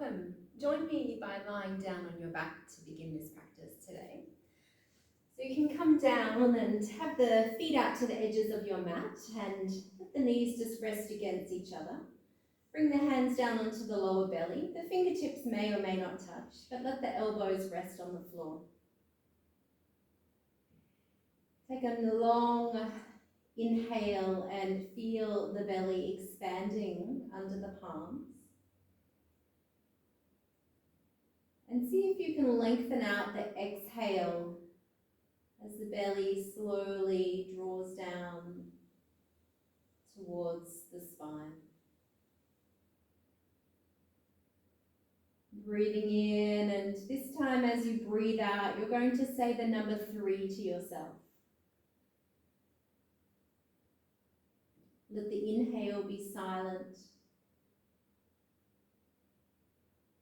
welcome. Join me by lying down on your back to begin this practice today. So you can come down and have the feet out to the edges of your mat and let the knees just rest against each other. Bring the hands down onto the lower belly. The fingertips may or may not touch, but let the elbows rest on the floor. Take a long inhale and feel the belly expanding under the palms. And see if you can lengthen out the exhale as the belly slowly draws down towards the spine. Breathing in, and this time as you breathe out, you're going to say the number 3 to yourself. Let the inhale be silent.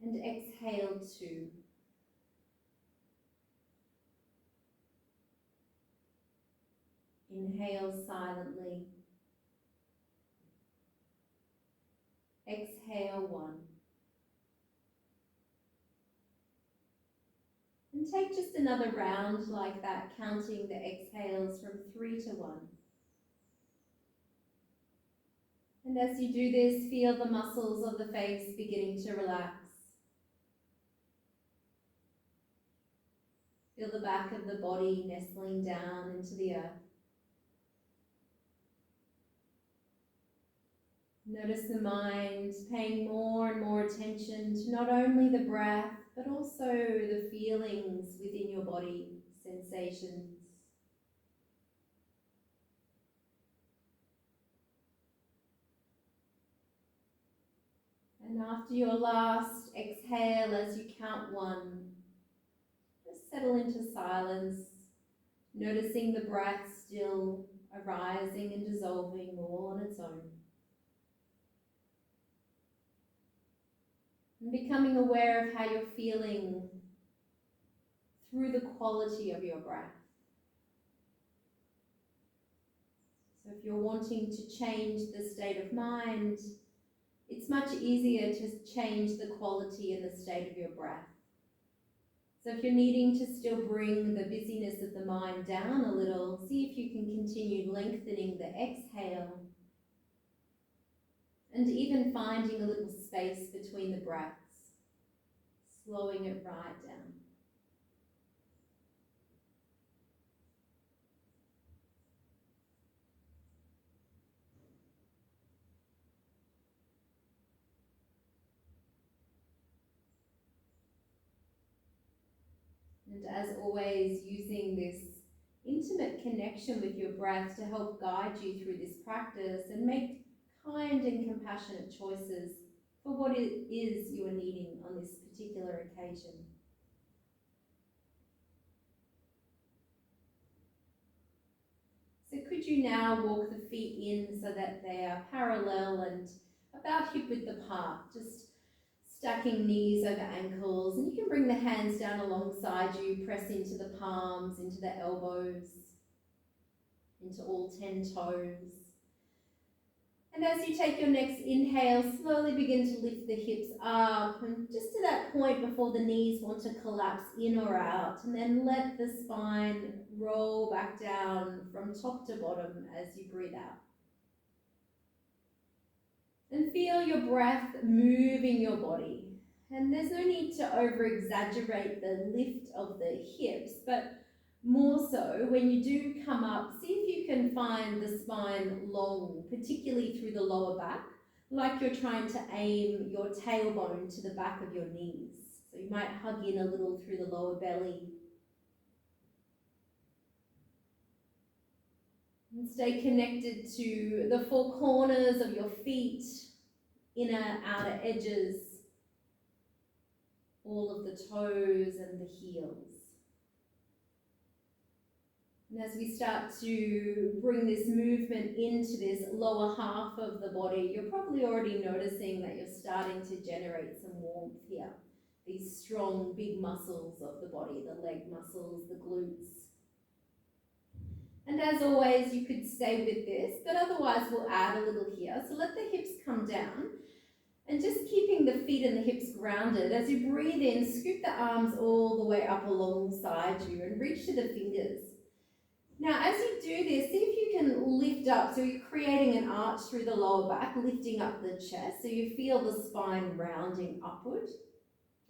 And exhale 2. Inhale silently. Exhale 1. And take just another round like that, counting the exhales from 3 to 1. And as you do this, feel the muscles of the face beginning to relax. Feel the back of the body nestling down into the earth. Notice the mind paying more and more attention to not only the breath, but also the feelings within your body, sensations. And after your last exhale, as you count 1, just settle into silence, noticing the breath still arising and dissolving all on its own. And becoming aware of how you're feeling through the quality of your breath. So if you're wanting to change the state of mind, it's much easier to change the quality and the state of your breath. So if you're needing to still bring the busyness of the mind down a little, see if you can continue lengthening the exhale and even finding a little space between the breaths, slowing it right down. And as always, using this intimate connection with your breath to help guide you through this practice and make kind and compassionate choices for what it is you are needing on this particular occasion. So could you now walk the feet in so that they are parallel and about hip width apart, just stacking knees over ankles, and you can bring the hands down alongside you, press into the palms, into the elbows, into all 10 toes. And as you take your next inhale, slowly begin to lift the hips up, and just to that point before the knees want to collapse in or out, and then let the spine roll back down from top to bottom as you breathe out. And feel your breath moving your body. And there's no need to over-exaggerate the lift of the hips, but more so when you do come up, see if you can find the spine long, particularly through the lower back, like you're trying to aim your tailbone to the back of your knees. So you might hug in a little through the lower belly. And stay connected to the 4 corners of your feet, inner, outer edges, all of the toes and the heels. And as we start to bring this movement into this lower half of the body, you're probably already noticing that you're starting to generate some warmth here. These strong, big muscles of the body, the leg muscles, the glutes. And as always, you could stay with this, but otherwise we'll add a little here. So let the hips come down. And just keeping the feet and the hips grounded. As you breathe in, scoop the arms all the way up alongside you and reach to the fingers. Now, as you do this, see if you can lift up. So you're creating an arch through the lower back, lifting up the chest. So you feel the spine rounding upward.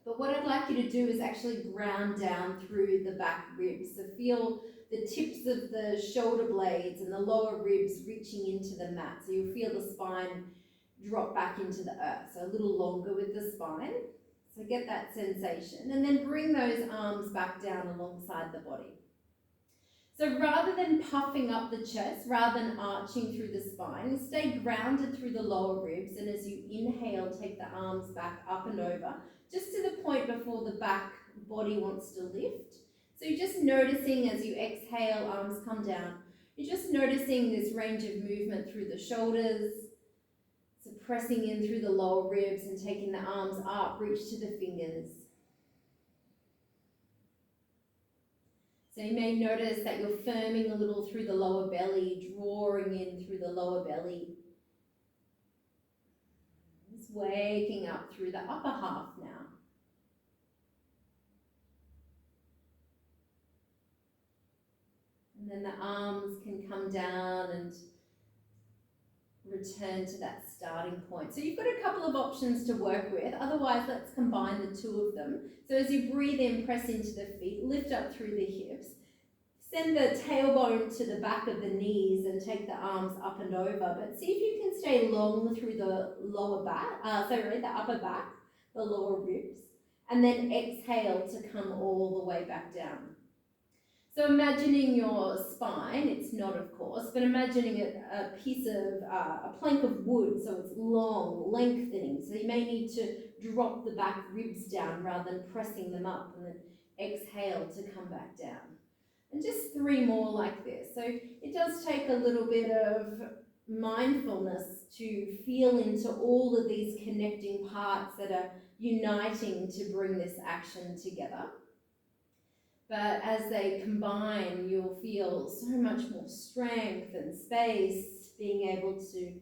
But what I'd like you to do is actually ground down through the back ribs. So feel the tips of the shoulder blades and the lower ribs reaching into the mat. So you'll feel the spine drop back into the earth. So a little longer with the spine. So get that sensation. And then bring those arms back down alongside the body. So rather than puffing up the chest, rather than arching through the spine, stay grounded through the lower ribs. And as you inhale, take the arms back up and over, just to the point before the back body wants to lift. So you're just noticing as you exhale, arms come down. You're just noticing this range of movement through the shoulders. So pressing in through the lower ribs and taking the arms up, reach to the fingers. So you may notice that you're firming a little through the lower belly, drawing in through the lower belly. Just waking up through the upper half now. And then the arms can come down and return to that starting point. So you've got a couple of options to work with. Otherwise, let's combine the two of them. So as you breathe in, press into the feet, lift up through the hips. Send the tailbone to the back of the knees and take the arms up and over. But see if you can stay long through the lower back, the upper back, the lower ribs. And then exhale to come all the way back down. So imagining your spine, it's not of course, but imagining a piece of, a plank of wood, so it's long, lengthening. So you may need to drop the back ribs down rather than pressing them up, and then exhale to come back down. And just 3 more like this. So it does take a little bit of mindfulness to feel into all of these connecting parts that are uniting to bring this action together. But as they combine, you'll feel so much more strength and space, being able to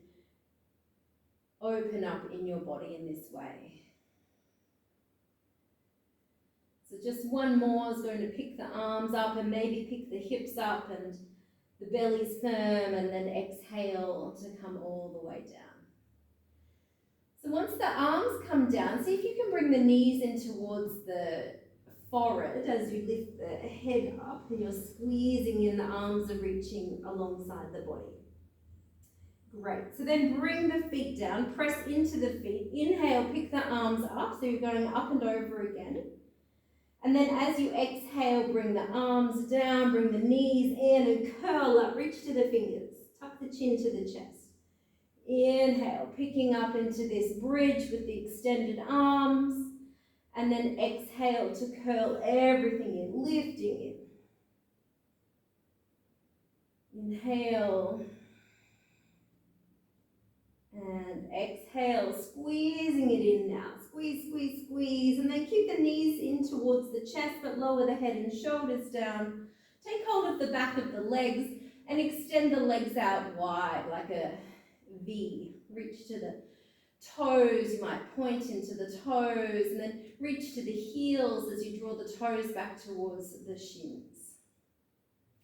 open up in your body in this way. So just 1 more is going to pick the arms up and maybe pick the hips up and the belly's firm, and then exhale to come all the way down. So once the arms come down, see if you can bring the knees in towards the forehead as you lift the head up, and you're squeezing in, the arms are reaching alongside the body. Great. So then bring the feet down, press into the feet. Inhale, pick the arms up, so you're going up and over again. And then as you exhale, bring the arms down, bring the knees in and curl up, reach to the fingers, tuck the chin to the chest. Inhale, picking up into this bridge with the extended arms. And then exhale to curl everything in, lifting in. Inhale. And exhale, squeezing it in now. Squeeze, squeeze, squeeze. And then keep the knees in towards the chest, but lower the head and shoulders down. Take hold of the back of the legs and extend the legs out wide like a V. Reach to the toes, you might point into the toes, and then reach to the heels as you draw the toes back towards the shins.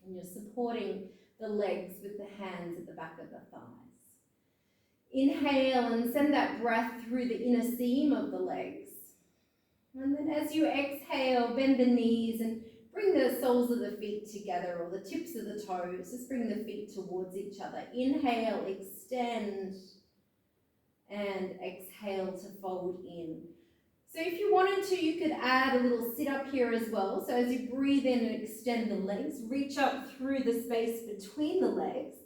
And you're supporting the legs with the hands at the back of the thighs. Inhale and send that breath through the inner seam of the legs. And then as you exhale, bend the knees and bring the soles of the feet together, or the tips of the toes. Just bring the feet towards each other. Inhale, extend. And exhale to fold in. So if you wanted to, you could add a little sit up here as well. So as you breathe in and extend the legs, reach up through the space between the legs,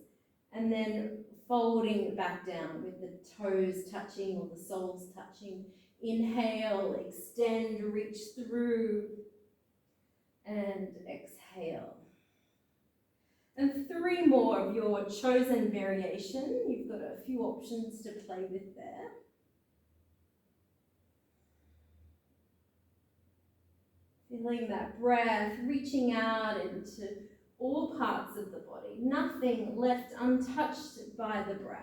and then folding back down with the toes touching or the soles touching. Inhale, extend, reach through, and exhale. And 3 more of your chosen variation. You've got a few options to play with there. Feeling that breath, reaching out into all parts of the body. Nothing left untouched by the breath.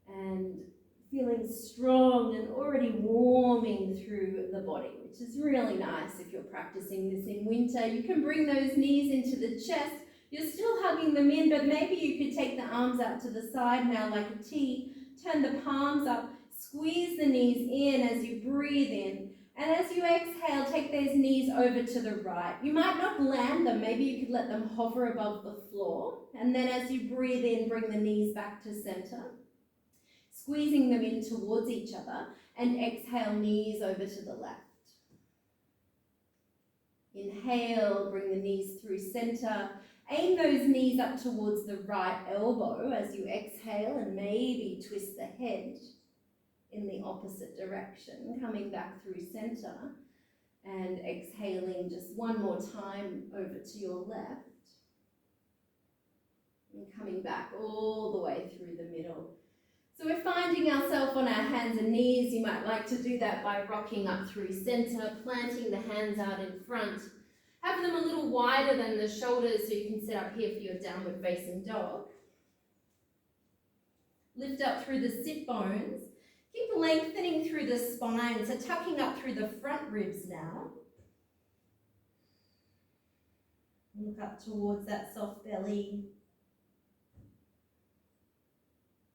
And feeling strong and already warming through the body, which is really nice if you're practicing this in winter. You can bring those knees into the chest. You're still hugging them in, but maybe you could take the arms out to the side now like a T. Turn the palms up, squeeze the knees in as you breathe in. And as you exhale, take those knees over to the right. You might not land them. Maybe you could let them hover above the floor. And then as you breathe in, bring the knees back to center, squeezing them in towards each other, and exhale, knees over to the left. Inhale, bring the knees through center. Aim those knees up towards the right elbow as you exhale, and maybe twist the head in the opposite direction, coming back through center and exhaling just one more time over to your left and coming back all the way through the middle. So we're finding ourselves on our hands and knees. You might like to do that by rocking up through center, planting the hands out in front. Have them a little wider than the shoulders so you can sit up here for your downward facing dog. Lift up through the sit bones. Keep lengthening through the spine, so tucking up through the front ribs now. Look up towards that soft belly.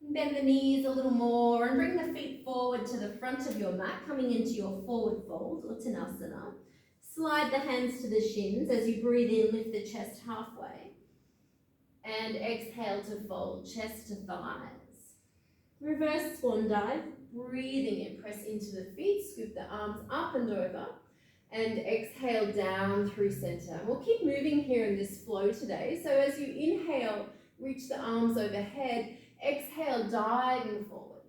Bend the knees a little more and bring the feet forward to the front of your mat, coming into your forward fold, Uttanasana. Slide the hands to the shins. As you breathe in, lift the chest halfway. And exhale to fold, chest to thighs. Reverse swan dive. Breathing in, press into the feet, scoop the arms up and over, and exhale down through center. And we'll keep moving here in this flow today. So as you inhale, reach the arms overhead. Exhale, diving forward.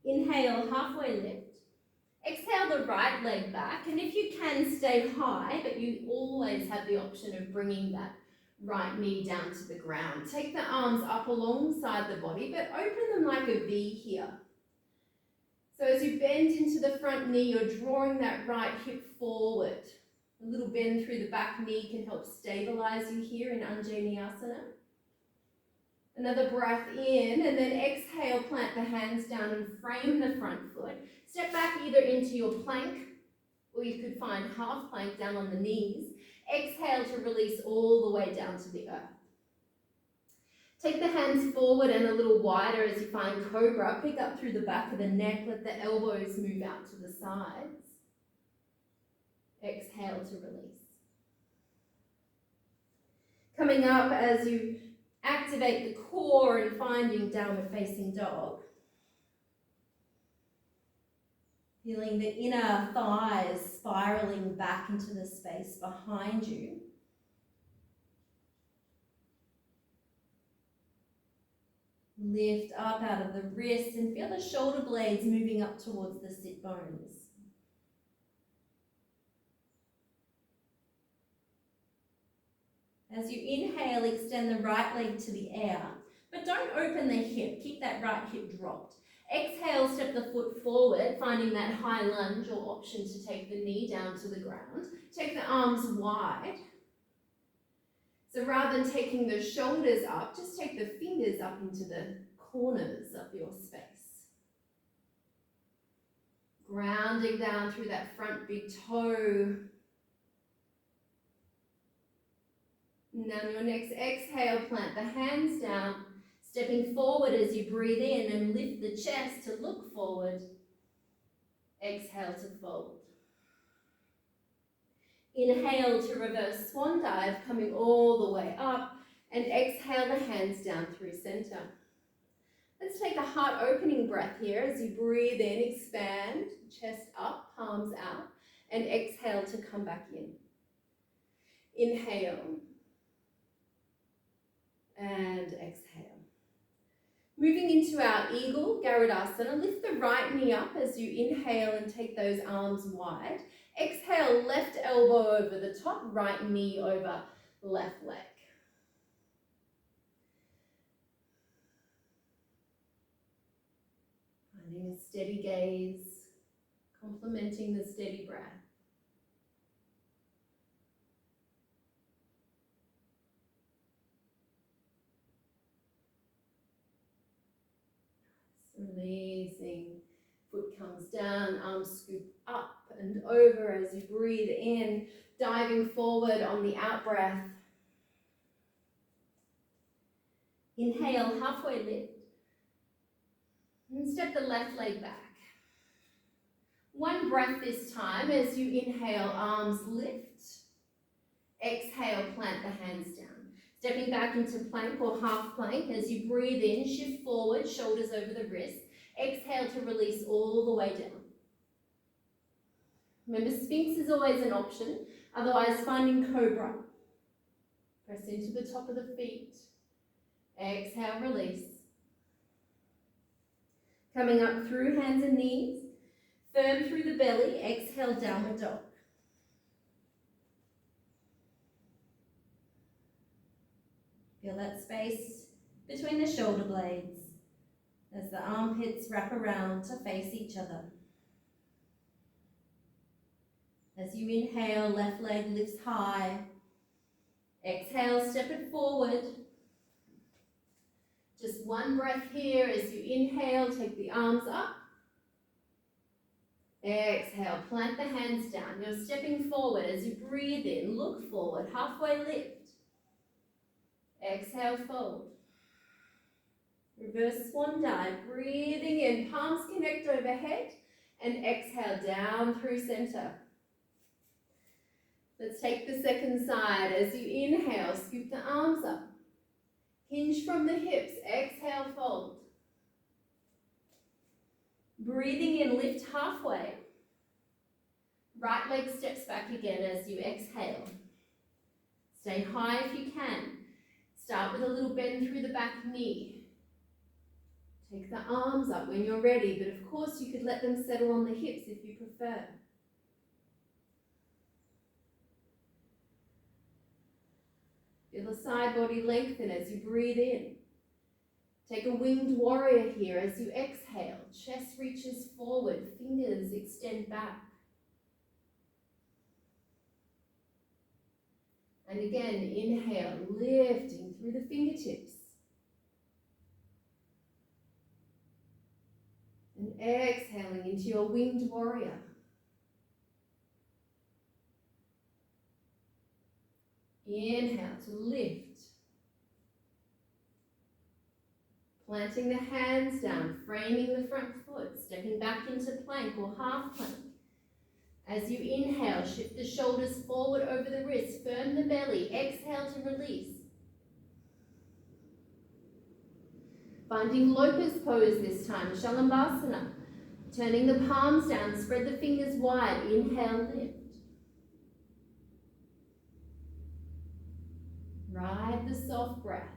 Inhale, halfway lift. Exhale the right leg back, and if you can, stay high, but you always have the option of bringing that right knee down to the ground. Take the arms up alongside the body, but open them like a V here. So as you bend into the front knee, you're drawing that right hip forward. A little bend through the back knee can help stabilize you here in Anjaneyasana. Another breath in, and then exhale, plant the hands down and frame the front foot. Step back either into your plank, or you could find half plank down on the knees. Exhale to release all the way down to the earth. Take the hands forward and a little wider as you find cobra. Pick up through the back of the neck. Let the elbows move out to the sides. Exhale to release. Coming up as you activate the core and finding downward facing dog. Feeling the inner thighs spiraling back into the space behind you. Lift up out of the wrists and feel the shoulder blades moving up towards the sit bones. As you inhale, extend the right leg to the air, but don't open the hip. Keep that right hip dropped. Exhale, step the foot forward, finding that high lunge or option to take the knee down to the ground. Take the arms wide. So rather than taking the shoulders up, just take the fingers up into the corners of your space. Grounding down through that front big toe. Now on your next exhale, plant the hands down. Stepping forward as you breathe in and lift the chest to look forward. Exhale to fold. Inhale to reverse swan dive, coming all the way up. And exhale the hands down through center. Let's take a heart opening breath here as you breathe in, expand, chest up, palms out. And exhale to come back in. Inhale. And exhale. Moving into our eagle, Garudasana, lift the right knee up as you inhale and take those arms wide. Exhale, left elbow over the top, right knee over left leg. Finding a steady gaze, complementing the steady breath. Releasing. Foot comes down, arms scoop up and over as you breathe in, diving forward on the out breath. Inhale, halfway lift. And step the left leg back. One breath this time as you inhale, arms lift. Exhale, plant the hands down. Stepping back into plank or half plank as you breathe in, shift forward, shoulders over the wrist. Exhale to release all the way down. Remember, Sphinx is always an option, otherwise finding Cobra. Press into the top of the feet. Exhale, release. Coming up through hands and knees. Firm through the belly. Exhale, downward dog. Feel that space between the shoulder blades as the armpits wrap around to face each other. As you inhale, left leg lifts high. Exhale, step it forward. Just one breath here as you inhale, take the arms up. Exhale, plant the hands down. You're stepping forward as you breathe in, look forward, halfway lift. Exhale, fold. Reverse swan dive, breathing in, palms connect overhead, and exhale down through center. Let's take the second side. As you inhale, scoop the arms up. Hinge from the hips, exhale, fold. Breathing in, lift halfway. Right leg steps back again as you exhale. Stay high if you can. Start with a little bend through the back knee. Take the arms up when you're ready, but of course you could let them settle on the hips if you prefer. Feel the side body lengthen as you breathe in. Take a winged warrior here as you exhale. Chest reaches forward, fingers extend back. And again, inhale, lifting through the fingertips. And exhaling into your winged warrior. Inhale to lift. Planting the hands down, framing the front foot, stepping back into plank or half plank. As you inhale, shift the shoulders forward over the wrists, firm the belly, exhale to release. Finding locust pose this time, Shalabhasana. Turning the palms down, spread the fingers wide, inhale, lift. Ride the soft breath.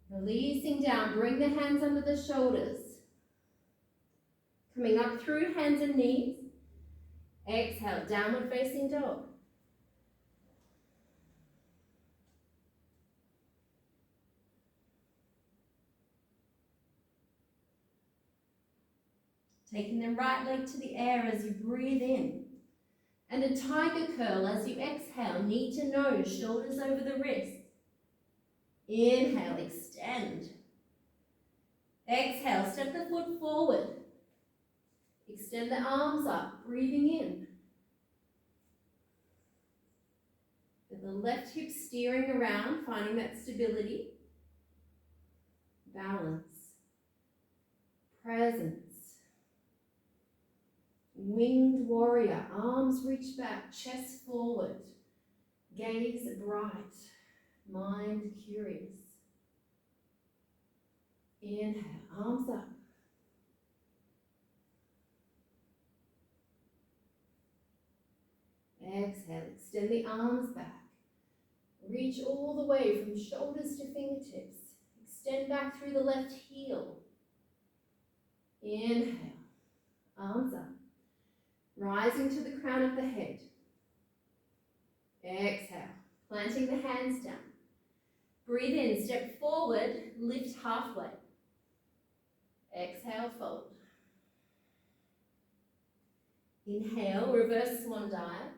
Releasing down, bring the hands under the shoulders. Coming up through hands and knees. Exhale, downward facing dog. Taking the right leg to the air as you breathe in. And a tiger curl as you exhale, knee to nose, shoulders over the wrist. Inhale, extend. Exhale, step the foot forward. Extend the arms up, breathing in. With the left hip steering around, finding that stability. Balance. Presence. Winged warrior, arms reach back, chest forward. Gaze bright, mind curious. Inhale, arms up. Exhale, extend the arms back. Reach all the way from shoulders to fingertips. Extend back through the left heel. Inhale, arms up. Rising to the crown of the head. Exhale, planting the hands down. Breathe in, step forward, lift halfway. Exhale, fold. Inhale, reverse swan dive.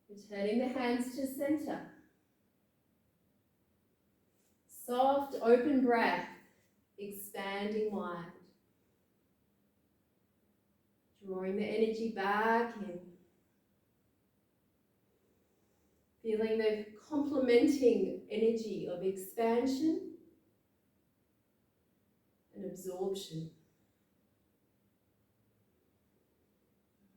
Returning the hands to center. open breath, expanding wide. Drawing the energy back in. Feeling the complementing energy of expansion and absorption.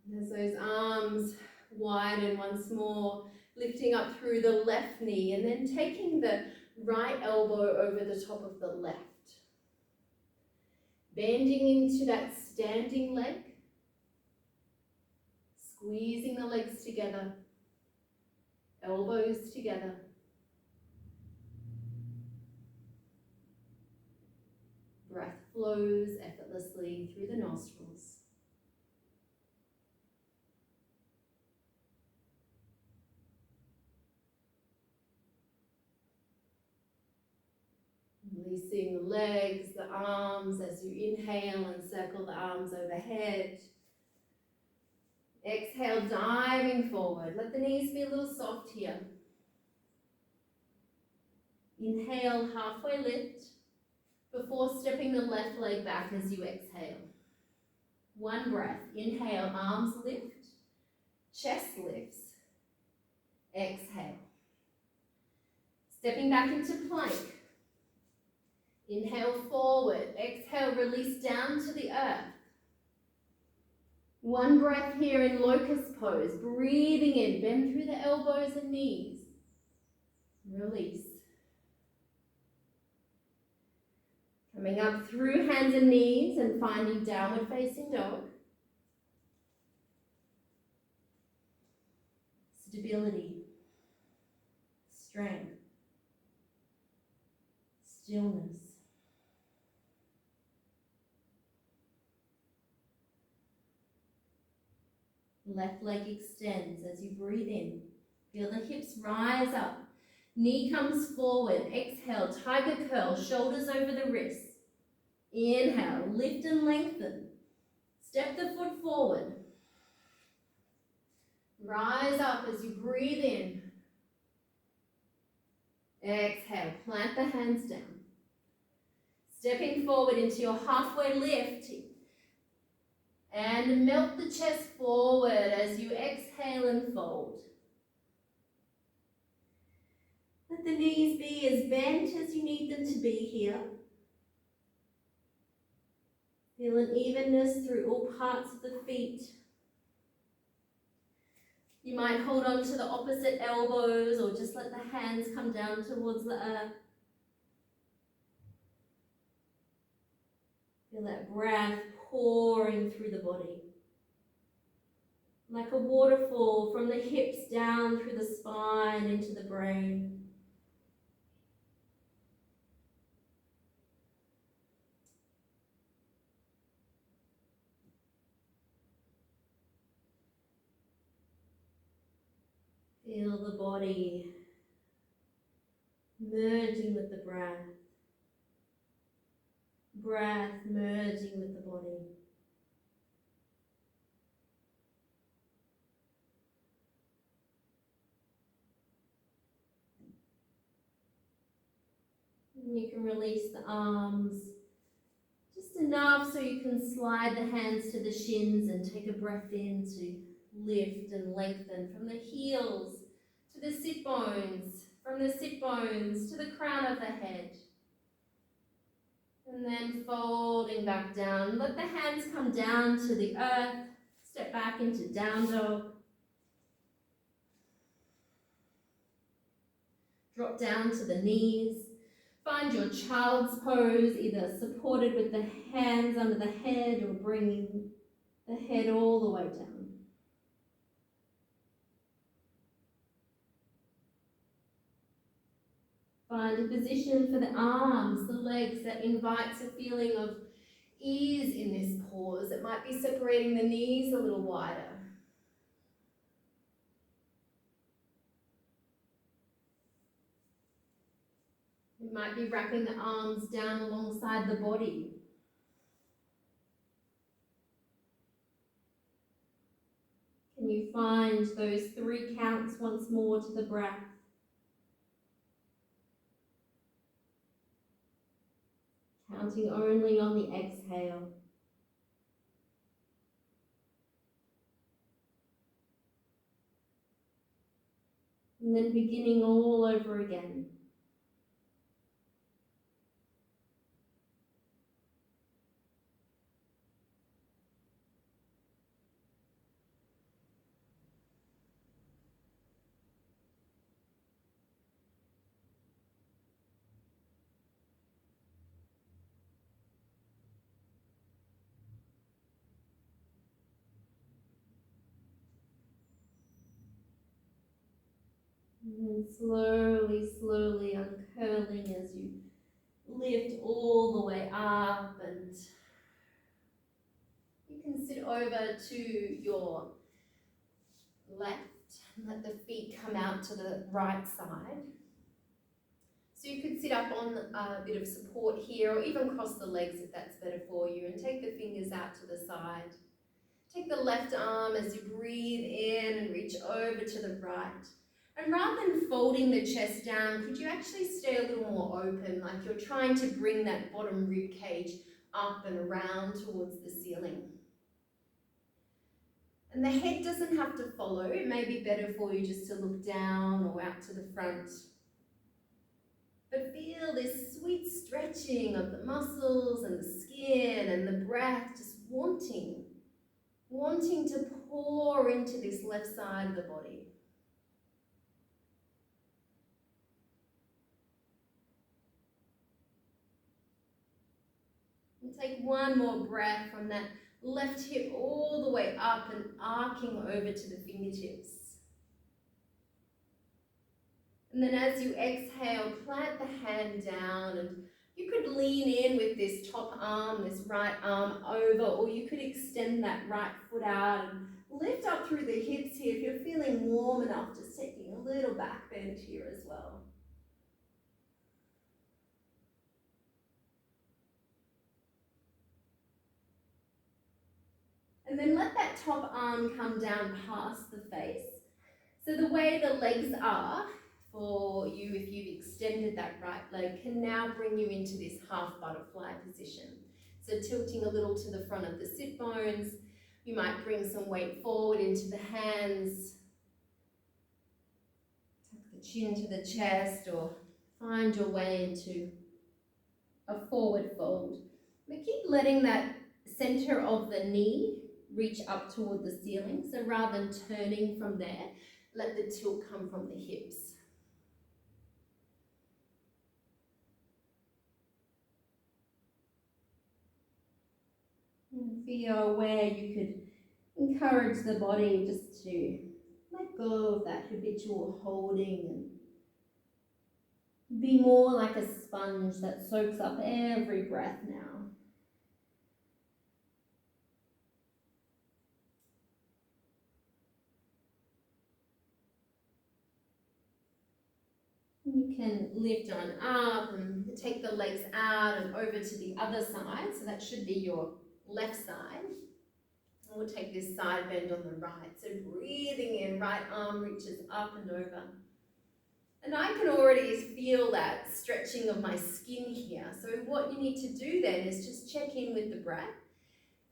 And as those arms widen once more, lifting up through the left knee and then taking the right elbow over the top of the left. Bending into that standing leg. Squeezing the legs together. Elbows together. Breath flows effortlessly through the nostrils. Releasing the legs, the arms as you inhale and circle the arms overhead. Exhale, diving forward. Let the knees be a little soft here. Inhale, halfway lift before stepping the left leg back as you exhale. One breath. Inhale, arms lift, chest lifts. Exhale. Stepping back into plank. Inhale forward, exhale, release down to the earth. One breath here in locust pose, breathing in, bend through the elbows and knees. Release. Coming up through hands and knees and finding downward facing dog. Stability, strength, stillness. Left leg extends as you breathe in. Feel the hips rise up. Knee comes forward. Exhale, tiger curl, shoulders over the wrists. Inhale, lift and lengthen. Step the foot forward. Rise up as you breathe in. Exhale, plant the hands down. Stepping forward into your halfway lift. And melt the chest forward as you exhale and fold. Let the knees be as bent as you need them to be here. Feel an evenness through all parts of the feet. You might hold on to the opposite elbows or just let the hands come down towards the earth. Feel that breath pouring through the body. Like a waterfall from the hips down through the spine into the brain. Feel the body merging with the breath. Breath merging with the body. And you can release the arms just enough so you can slide the hands to the shins and take a breath in to lift and lengthen from the heels to the sit bones, from the sit bones to the crown of the head. And then folding back down. Let the hands come down to the earth. Step back into down dog. Drop down to the knees. Find your child's pose, either supported with the hands under the head or bringing the head all the way down. Find a position for the arms, the legs that invites a feeling of ease in this pause. It might be separating the knees a little wider. You might be wrapping the arms down alongside the body. Can you find those 3 counts once more to the breath? Counting only on the exhale. And then beginning all over again. And slowly, slowly uncurling as you lift all the way up, and you can sit over to your left and let the feet come out to the right side. So you could sit up on a bit of support here, or even cross the legs if that's better for you, and take the fingers out to the side. Take the left arm as you breathe in and reach over to the right. And rather than folding the chest down, could you actually stay a little more open, like you're trying to bring that bottom rib cage up and around towards the ceiling. And the head doesn't have to follow. It may be better for you just to look down or out to the front. But feel this sweet stretching of the muscles and the skin and the breath, just wanting to pour into this left side of the body. And take one more breath from that left hip all the way up and arcing over to the fingertips. And then as you exhale, plant the hand down, and you could lean in with this top arm, this right arm over, or you could extend that right foot out and lift up through the hips here. If you're feeling warm enough, just taking a little back bend here as well. And then let that top arm come down past the face. So the way the legs are for you, if you've extended that right leg, can now bring you into this half butterfly position. So tilting a little to the front of the sit bones, you might bring some weight forward into the hands, tuck the chin to the chest, or find your way into a forward fold. But keep letting that center of the knee reach up toward the ceiling. So rather than turning from there, let the tilt come from the hips. And if you're aware, you could encourage the body just to let go of that habitual holding and be more like a sponge that soaks up every breath now. You can lift on up and take the legs out and over to the other side. So that should be your left side. And we'll take this side bend on the right. So breathing in, right arm reaches up and over. And I can already feel that stretching of my skin here. So what you need to do then is just check in with the breath.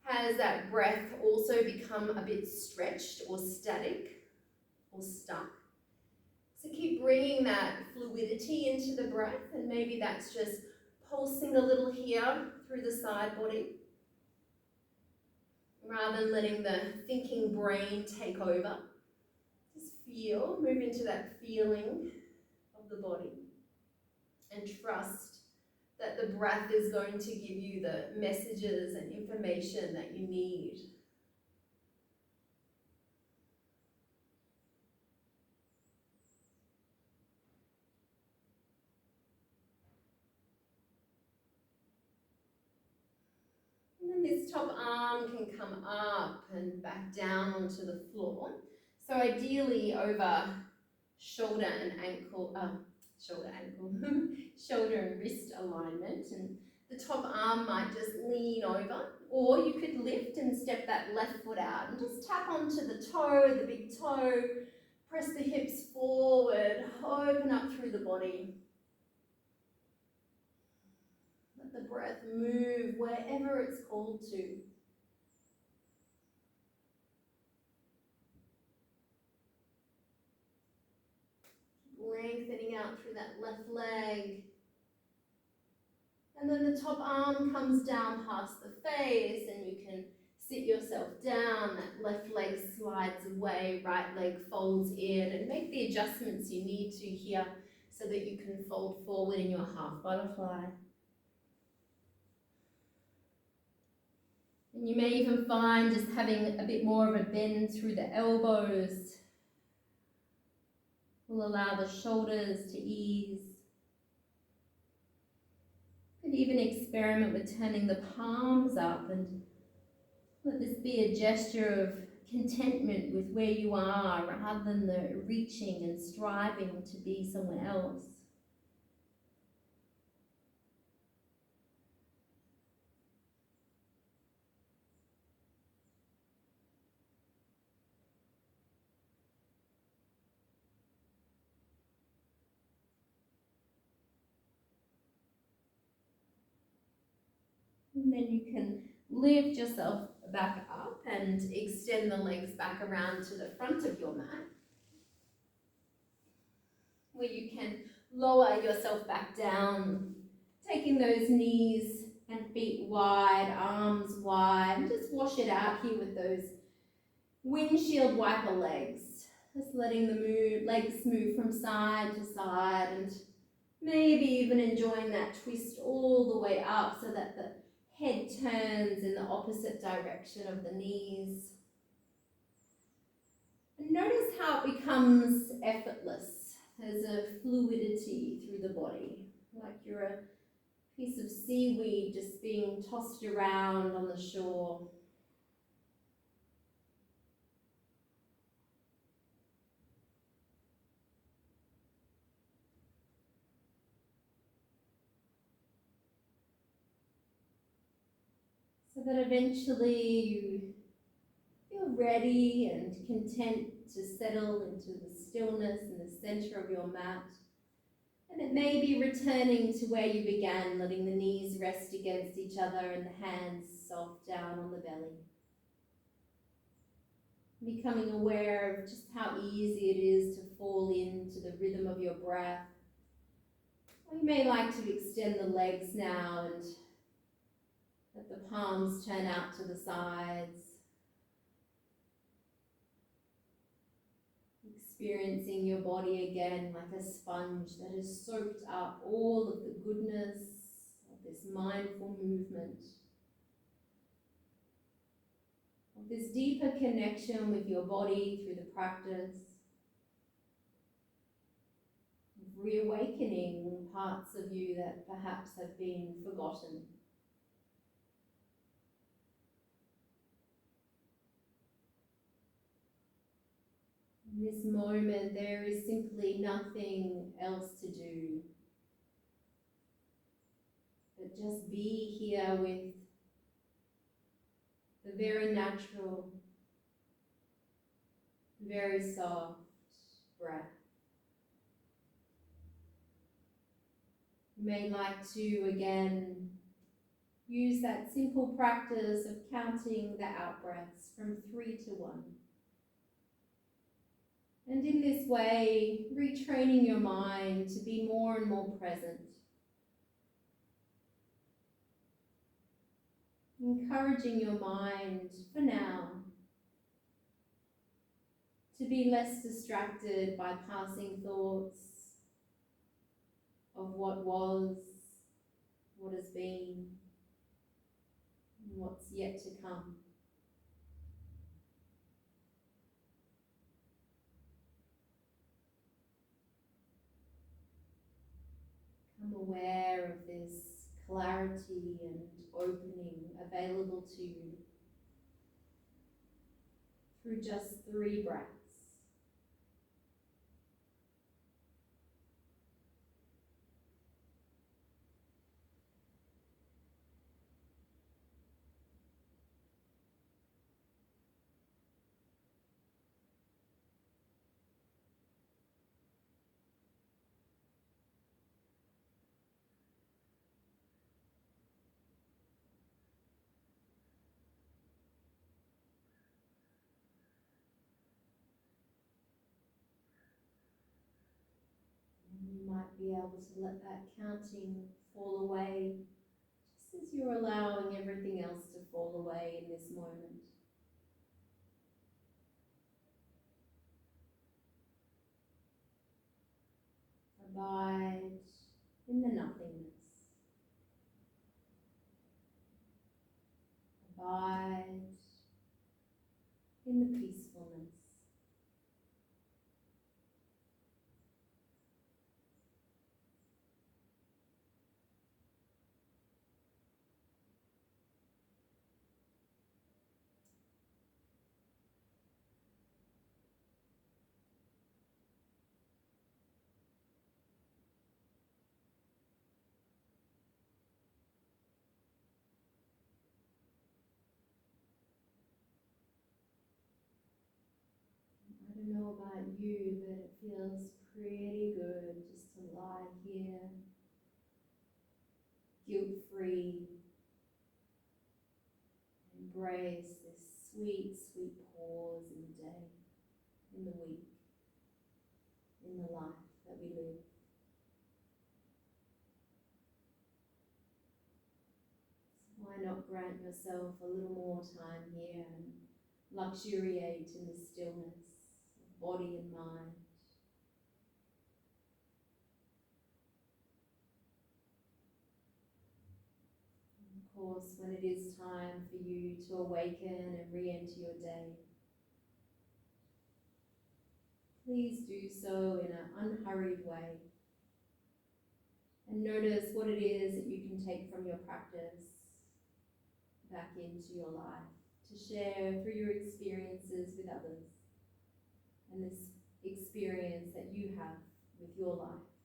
Has that breath also become a bit stretched or static or stuck? So keep bringing that fluidity into the breath, and maybe that's just pulsing a little here through the side body, rather than letting the thinking brain take over. Just feel, move into that feeling of the body, and trust that the breath is going to give you the messages and information that you need. This top arm can come up and back down onto the floor. So ideally over shoulder and ankle, shoulder and wrist alignment. And the top arm might just lean over, or you could lift and step that left foot out and just tap onto the toe, the big toe, press the hips forward, open up through the body. Let the breath move wherever it's called to. Lengthening out through that left leg. And then the top arm comes down past the face and you can sit yourself down. That left leg slides away, right leg folds in, and make the adjustments you need to here so that you can fold forward in your half butterfly. And you may even find just having a bit more of a bend through the elbows will allow the shoulders to ease. You could even experiment with turning the palms up and let this be a gesture of contentment with where you are rather than the reaching and striving to be somewhere else. And then you can lift yourself back up and extend the legs back around to the front of your mat, where you can lower yourself back down, taking those knees and feet wide, arms wide, and just wash it out here with those windshield wiper legs. Just letting the legs move from side to side, and maybe even enjoying that twist all the way up so that the head turns in the opposite direction of the knees. And notice how it becomes effortless. There's a fluidity through the body, like you're a piece of seaweed just being tossed around on the shore. So that eventually you feel ready and content to settle into the stillness in the center of your mat. And it may be returning to where you began, letting the knees rest against each other and the hands soft down on the belly. Becoming aware of just how easy it is to fall into the rhythm of your breath. Or you may like to extend the legs now and let the palms turn out to the sides. Experiencing your body again like a sponge that has soaked up all of the goodness of this mindful movement, of this deeper connection with your body through the practice, of reawakening parts of you that perhaps have been forgotten. In this moment, there is simply nothing else to do but just be here with the very natural, very soft breath. You may like to again use that simple practice of counting the out-breaths from 3 to 1. And in this way, retraining your mind to be more and more present. Encouraging your mind, for now, to be less distracted by passing thoughts of what was, what has been, and what's yet to come. Become aware of this clarity and opening available to you through just 3 breaths. able to let that counting fall away, just as you're allowing everything else to fall away in this moment. Abide in the nothingness. Abide in the peacefulness. I don't know about you, but it feels pretty good just to lie here, guilt-free, embrace this sweet, sweet pause in the day, in the week, in the life that we live. So why not grant yourself a little more time here and luxuriate in the stillness of body and mind. Of course, when it is time for you to awaken and re-enter your day, please do so in an unhurried way. And notice what it is that you can take from your practice back into your life to share through your experiences with others and this experience that you have with your life.